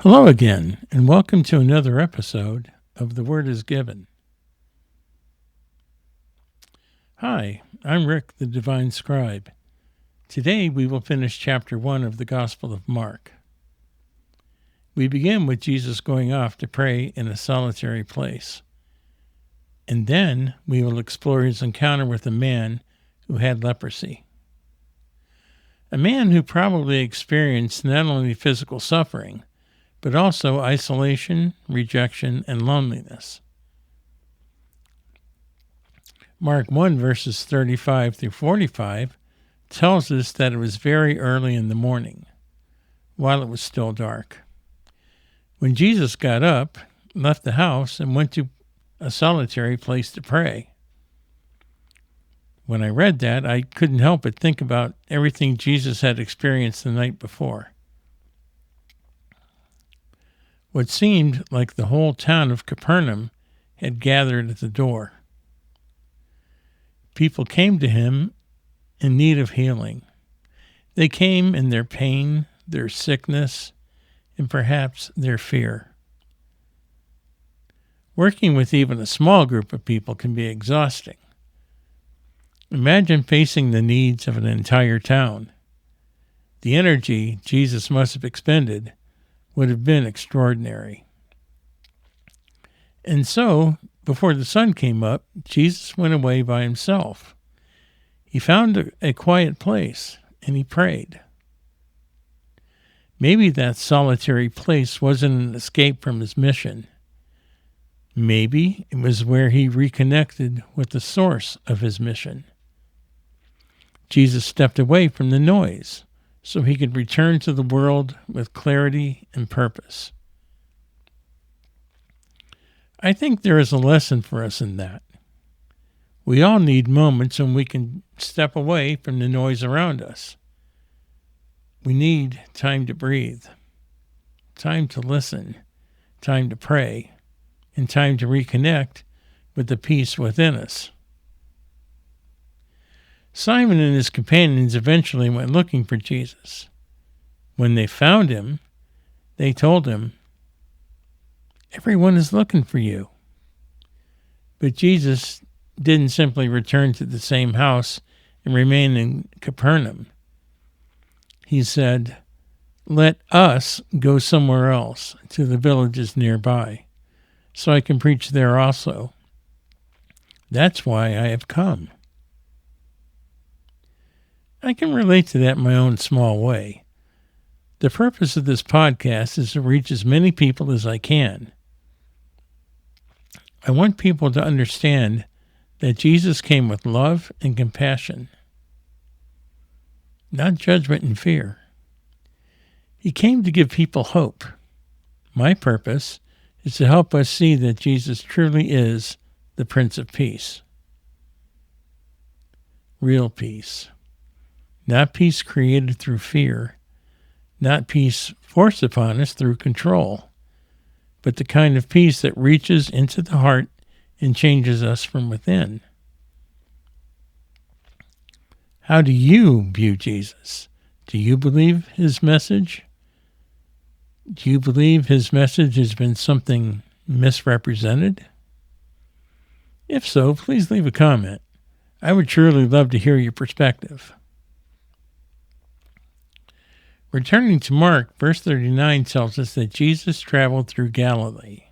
Hello again, and welcome to another episode of The Word is Given. Hi, I'm Rick, the Divine Scribe. Today we will finish chapter 1 of the Gospel of Mark. We begin with Jesus going off to pray in a solitary place, and then we will explore his encounter with a man who had leprosy. A man who probably experienced not only physical suffering, but also isolation, rejection, and loneliness. Mark 1 verses 35 through 45 tells us that it was very early in the morning, while it was still dark, when Jesus got up, left the house, and went to a solitary place to pray. When I read that, I couldn't help but think about everything Jesus had experienced the night before. What seemed like the whole town of Capernaum had gathered at the door. People came to him in need of healing. They came in their pain, their sickness, and perhaps their fear. Working with even a small group of people can be exhausting. Imagine facing the needs of an entire town. The energy Jesus must have expended would have been extraordinary. And so, before the sun came up, Jesus went away by himself. He found a quiet place, and he prayed. Maybe that solitary place wasn't an escape from his mission. Maybe it was where he reconnected with the source of his mission. Jesus stepped away from the noise so he could return to the world with clarity and purpose. I think there is a lesson for us in that. We all need moments when we can step away from the noise around us. We need time to breathe, time to listen, time to pray, and time to reconnect with the peace within us. Simon and his companions eventually went looking for Jesus. When they found him, they told him, "Everyone is looking for you." But Jesus didn't simply return to the same house and remain in Capernaum. He said, "Let us go somewhere else, to the villages nearby, so I can preach there also. That's why I have come." I can relate to that in my own small way. The purpose of this podcast is to reach as many people as I can. I want people to understand that Jesus came with love and compassion, not judgment and fear. He came to give people hope. My purpose is to help us see that Jesus truly is the Prince of Peace. Real peace. Not peace created through fear, not peace forced upon us through control, but the kind of peace that reaches into the heart and changes us from within. How do you view Jesus? Do you believe his message? Do you believe his message has been something misrepresented? If so, please leave a comment. I would surely love to hear your perspective. Returning to Mark, verse 39 tells us that Jesus traveled through Galilee,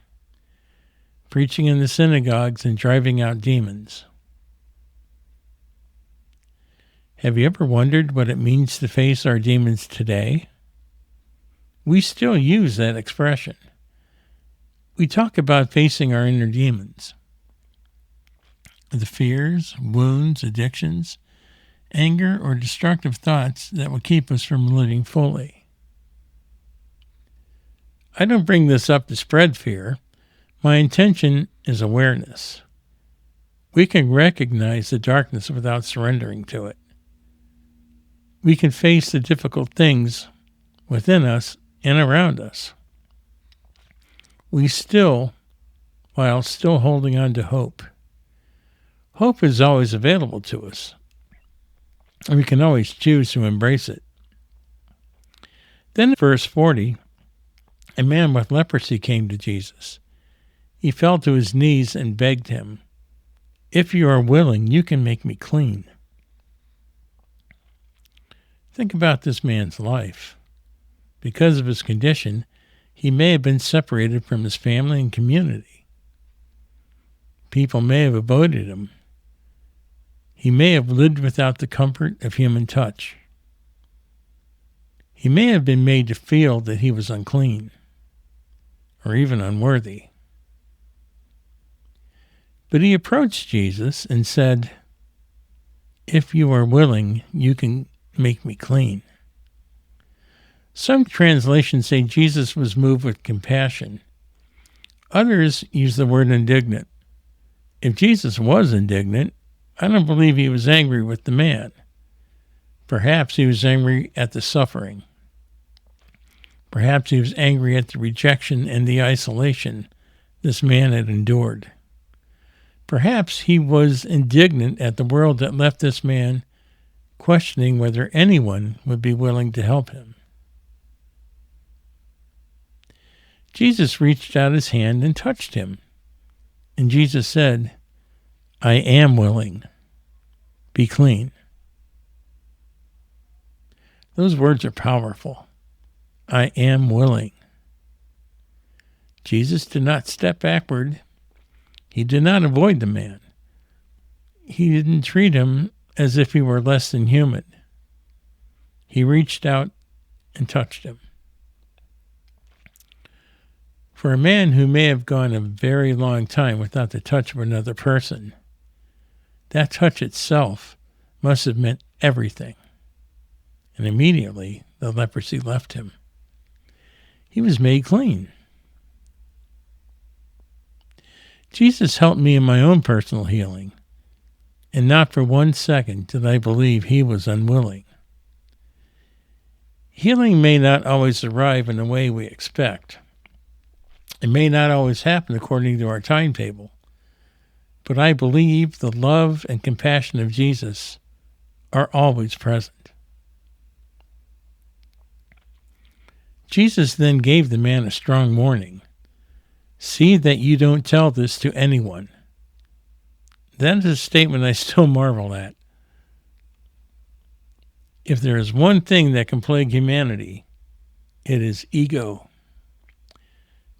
preaching in the synagogues and driving out demons. Have you ever wondered what it means to face our demons today? We still use that expression. We talk about facing our inner demons, the fears, wounds, addictions, anger, or destructive thoughts that will keep us from living fully. I don't bring this up to spread fear. My intention is awareness. We can recognize the darkness without surrendering to it. We can face the difficult things within us and around us. While still holding on to hope. Hope is always available to us, and we can always choose to embrace it. Then in verse 40, a man with leprosy came to Jesus. He fell to his knees and begged him, "If you are willing, you can make me clean." Think about this man's life. Because of his condition, he may have been separated from his family and community. People may have avoided him. He may have lived without the comfort of human touch. He may have been made to feel that he was unclean, or even unworthy. But he approached Jesus and said, "If you are willing, you can make me clean." Some translations say Jesus was moved with compassion. Others use the word indignant. If Jesus was indignant, I don't believe he was angry with the man. Perhaps he was angry at the suffering. Perhaps he was angry at the rejection and the isolation this man had endured. Perhaps he was indignant at the world that left this man questioning whether anyone would be willing to help him. Jesus reached out his hand and touched him. And Jesus said, "I am willing. Be clean." Those words are powerful. I am willing. Jesus did not step backward. He did not avoid the man. He didn't treat him as if he were less than human. He reached out and touched him. For a man who may have gone a very long time without the touch of another person, that touch itself must have meant everything. And immediately the leprosy left him. He was made clean. Jesus helped me in my own personal healing, and not for 1 second did I believe he was unwilling. Healing may not always arrive in the way we expect. It may not always happen according to our timetable, but I believe the love and compassion of Jesus are always present. Jesus then gave the man a strong warning. "See that you don't tell this to anyone." That is a statement I still marvel at. If there is one thing that can plague humanity, it is ego.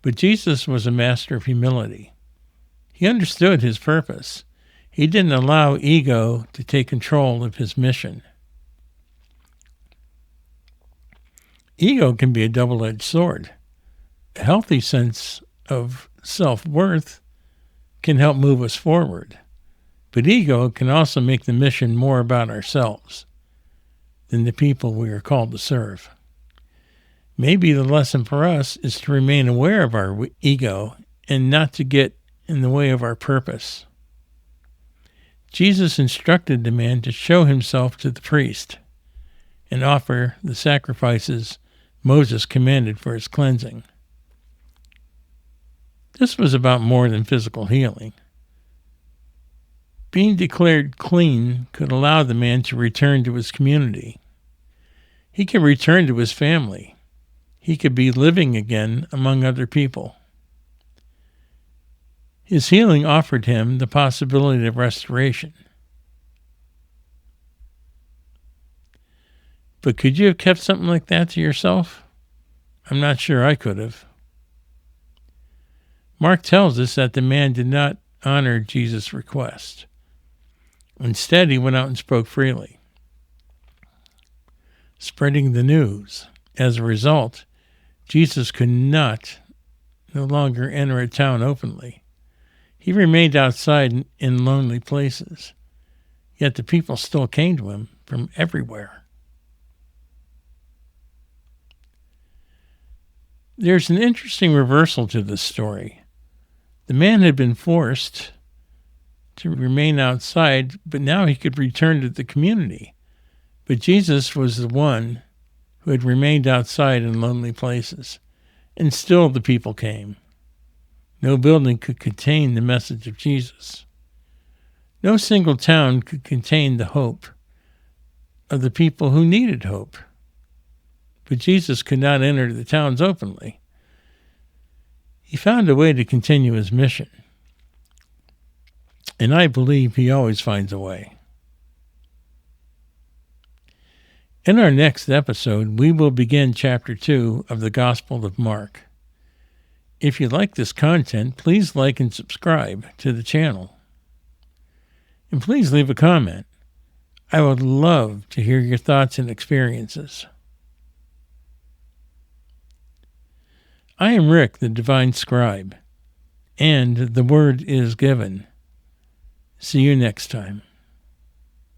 But Jesus was a master of humility. He understood his purpose. He didn't allow ego to take control of his mission. Ego can be a double-edged sword. A healthy sense of self-worth can help move us forward, but ego can also make the mission more about ourselves than the people we are called to serve. Maybe the lesson for us is to remain aware of our ego and not to get in the way of our purpose. Jesus instructed the man to show himself to the priest and offer the sacrifices Moses commanded for his cleansing. This was about more than physical healing. Being declared clean could allow the man to return to his community. He could return to his family. He could be living again among other people. His healing offered him the possibility of restoration. But could you have kept something like that to yourself? I'm not sure I could have. Mark tells us that the man did not honor Jesus' request. Instead, he went out and spoke freely, spreading the news. As a result, Jesus could no longer enter a town openly. He remained outside in lonely places, yet the people still came to him from everywhere. There's an interesting reversal to this story. The man had been forced to remain outside, but now he could return to the community. But Jesus was the one who had remained outside in lonely places, and still the people came. No building could contain the message of Jesus. No single town could contain the hope of the people who needed hope. But Jesus could not enter the towns openly. he found a way to continue his mission. And I believe he always finds a way. In our next episode, we will begin chapter 2 of the Gospel of Mark. If you like this content, please like and subscribe to the channel. And please leave a comment. I would love to hear your thoughts and experiences. I am Rick, the Divine Scribe, and the Word is given. See you next time.